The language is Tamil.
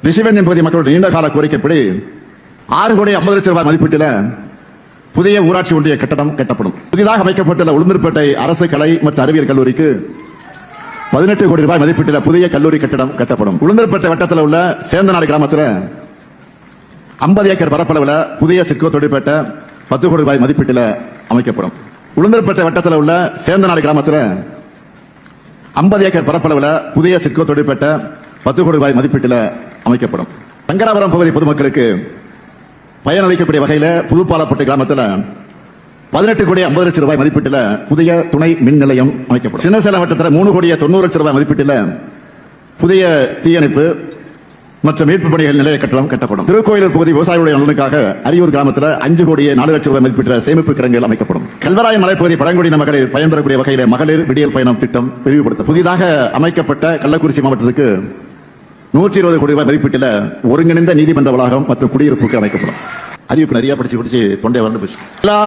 ரிஷிவன் என்பது மக்களுடைய நீண்ட கால கோரிக்கைப்படி 6 கோடி 50 லட்சம் ரூபாய் மதிப்பீட்டில் புதிய ஊராட்சி ஒன்றிய கட்டடம் கட்டப்படும். புதிதாக அமைக்கப்பட்டுள்ள உளுந்தூர்பேட்டை அரசு கலை மற்றும் அறிவியல் கல்லூரிக்கு 18 கோடி ரூபாய் மதிப்பீட்டில் புதிய கல்லூரி கட்டடம் கட்டப்படும். உளுந்தூர்பேட்டை வட்டத்தில் உள்ள சேந்தநாடு கிராமத்தில் 50 ஏக்கர் பரப்பளவில் புதிய சிட்கோ தொழிற்பேட்டை 10 கோடி ரூபாய் மதிப்பீட்டில் அமைக்கப்படும். உளுந்தூர்பேட்டை வட்டத்தில் உள்ள சேந்தநாடு கிராமத்தில் 50 ஏக்கர் பரப்பளவில் புதிய சிட்கோ தொழிற்பேட்டை 10 கோடி ரூபாய் மதிப்பீட்டில் அமைக்கப்படும். சங்கராபுரம் பகுதி பொதுமக்களுக்கு பயனளிக்கக்கூடிய வகையில் புதுப்பாலப்பட்டு கிராமத்தில் 18 கோடி 50 லட்சம் ரூபாய் மதிப்பீட்டில் புதிய துணை மின் நிலையம் அமைக்கப்படும். சின்னசேலம் வட்டத்தில் 3 கோடி 90 லட்சம் ரூபாய் மதிப்பீட்டில் புதிய தீயணைப்பு மற்றும் மீட்பு பணிகள் நிலைய கட்டடம் கட்டப்படும். திருக்கோயிலூர் பகுதி விவசாயிகளுடைய நலனுக்காக அரியூர் கிராமத்தில் 5 கோடி 4 லட்சம் ரூபாய் மதிப்பீட்டில் சேமிப்பு கிடங்குகள் அமைக்கப்படும். கல்வராயன் மலைப்பகுதி பழங்குடியின மகளிர் பயன்பெறக்கூடிய வகையில் மகளிர் விடியல் பயணம் திட்டம் விரிவுபடுத்த புதிதாக அமைக்கப்பட்ட கள்ளக்குறிச்சி மாவட்டத்துக்கு 120 கோடி ரூபாய் மதிப்பீட்டில் ஒருங்கிணைந்த நீதிமன்ற வளாகம் மற்றும் குடியிருப்புக்கு அமைக்கப்படும். அறிவிப்பு நிறைய படிச்சு தொண்டை வந்து